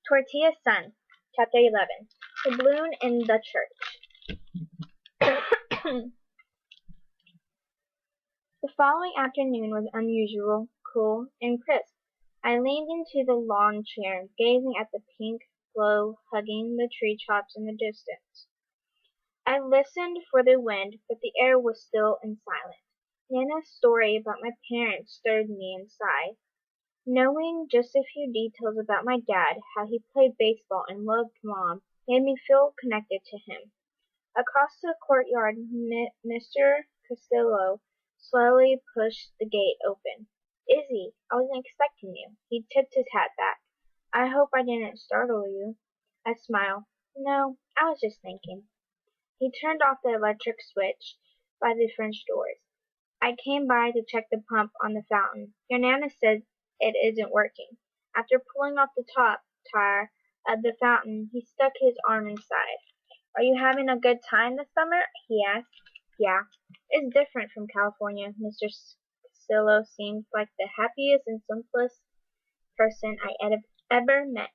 Tortilla's son, Chapter 11. The Balloon in the Church. The following afternoon was unusual, cool, and crisp. I leaned into the lawn chair, gazing at the pink glow hugging the tree tops in the distance. I listened for the wind, but the air was still and silent. Nana's story about my parents stirred me inside. Knowing just a few details about my dad, how he played baseball and loved Mom, made me feel connected to him. Across the courtyard, Mr. Castillo slowly pushed the gate open. "Izzy, I wasn't expecting you." He tipped his hat back. "I hope I didn't startle you." I smiled. "No, I was just thinking." He turned off the electric switch by the French doors. "I came by to check the pump on the fountain. Your Nana said it isn't working." After pulling off the top tire of the fountain, he stuck his arm inside. "Are you having a good time this summer?" he asked. "Yeah. It's different from California." Mr. Castillo seemed like the happiest and simplest person I ever met.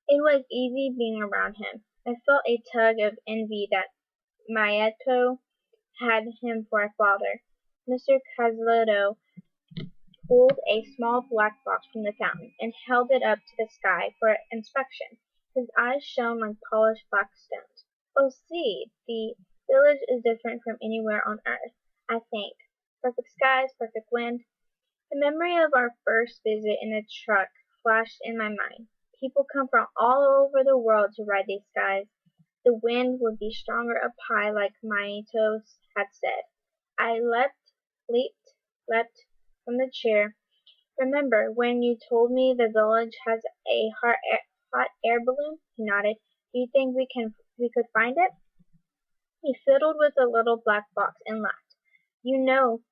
It was easy being around him. I felt a tug of envy that Maeto had him for a father. Mr. Castillo pulled a small black box from the fountain and held it up to the sky for inspection. His eyes shone like polished black stones. "Oh, see, the village is different from anywhere on earth, I think. Perfect skies, perfect wind." The memory of our first visit in a truck flashed in my mind. People come from all over the world to ride these skies. The wind would be stronger up high, like Maetos had said. I leapt from the chair. "Remember when you told me the village has a hot air balloon?" He nodded. "Do you think we could find it?" He fiddled with the little black box and laughed. "You know,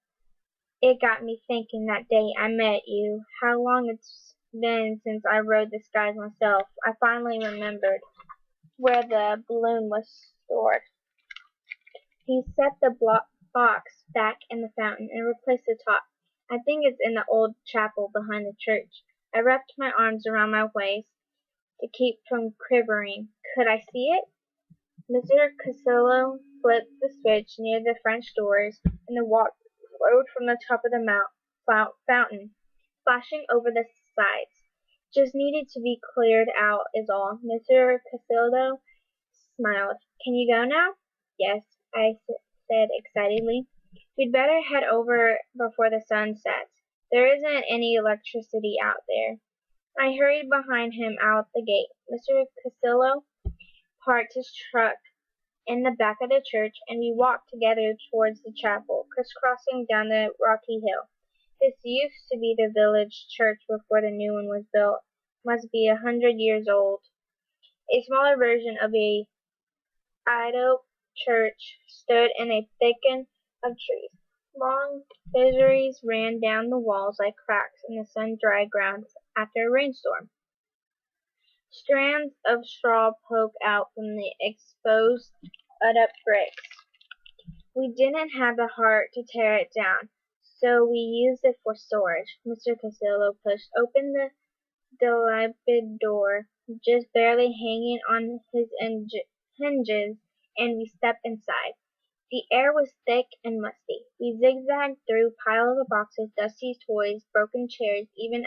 it got me thinking that day I met you, how long it's been since I rode the skies myself." I finally remembered where the balloon was stored. He set the box back in the fountain and replaced the top. "I think it's in the old chapel behind the church." I wrapped my arms around my waist to keep from quivering. "Could I see it?" Mr. Castillo flipped the switch near the French doors, and the water flowed from the top of the fountain, splashing over the sides. "Just needed to be cleared out is all." Mr. Castillo smiled. "Can you go now?" "Yes," I said excitedly. "We'd better head over before the sun sets. There isn't any electricity out there." I hurried behind him out the gate. Mr. Castillo parked his truck in the back of the church, and we walked together towards the chapel, crisscrossing down the rocky hill. This used to be the village church before the new one was built. Must be 100 years old. A smaller version of a idol church stood in a thicket of trees. Long fissures ran down the walls like cracks in the sun-dried ground after a rainstorm. Strands of straw poked out from the exposed up bricks. We didn't have the heart to tear it down, so we used it for storage. Mr. Castillo pushed open the dilapidated door, just barely hanging on his hinges, and we stepped inside. The air was thick and musty. We zigzagged through piles of boxes, dusty toys, broken chairs, even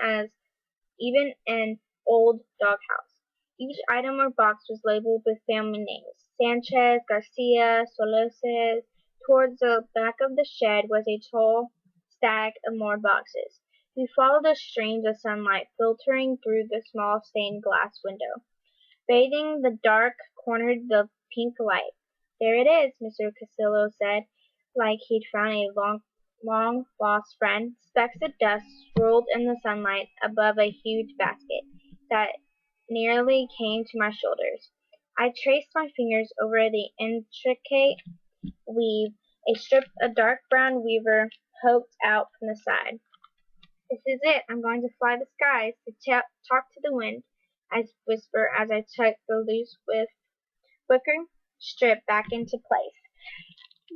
an old doghouse. Each item or box was labeled with family names: Sanchez, Garcia, Soloses. Towards the back of the shed was a tall stack of more boxes. We followed the streams of sunlight filtering through the small stained glass window, bathing the dark corners of pink light. "There it is," Mr. Castillo said, like he'd found a long lost friend. Specks of dust swirled in the sunlight above a huge basket that nearly came to my shoulders. I traced my fingers over the intricate weave. A strip of dark brown weaver poked out from the side. "This is it. I'm going to fly the skies, to talk to the wind," I whispered as I tucked the loose wicker strip back into place.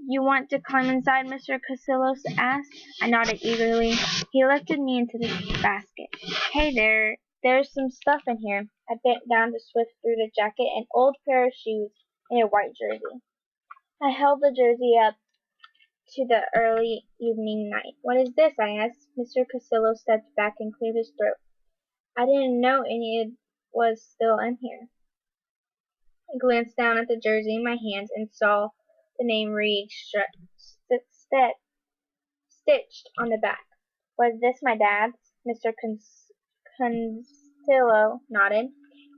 "You want to climb inside?" Mr. Castillo asked. I nodded eagerly. He lifted me into the basket. "Hey there, There's some stuff in here. I bent down to sift through the jacket, an old pair of shoes, and a white jersey. I held the jersey up to the early evening night. "What is this?" I asked. Mr. Cassillo stepped back and cleared his throat. "I didn't know any was still in here." I glanced down at the jersey in my hands and saw the name Reed stitched on the back. "Was this my dad's?" Mr. Consillo nodded.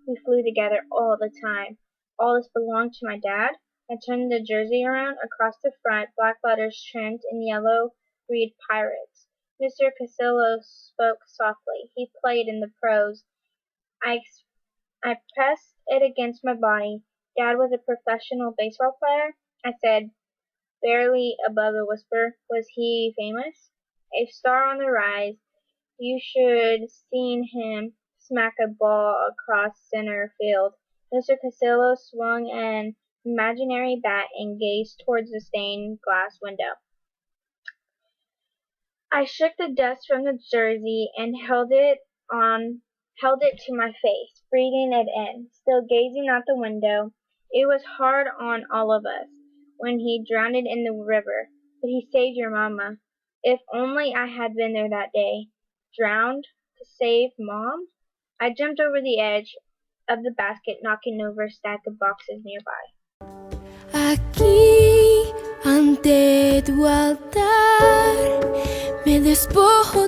"We flew together all the time. All this belonged to my dad?" I turned the jersey around. Across the front, black letters trimmed in yellow read "Pirates." Mr. Cassillo spoke softly. He played in the prose. I pressed it against my body. "Dad was a professional baseball player?" I said, barely above a whisper. "Was he famous?" "A star on the rise. You should seen him smack a ball across center field." Mr. Cassillo swung an imaginary bat and gazed towards the stained glass window. I shook the dust from the jersey and held it to my face, breathing it in, still gazing out the window. "It was hard on all of us when he drowned in the river, but he saved your mamma. If only I had been there that day." "Drowned to save Mom?" I jumped over the edge of the basket, knocking over a stack of boxes nearby. Aquí ante tu altar me despojo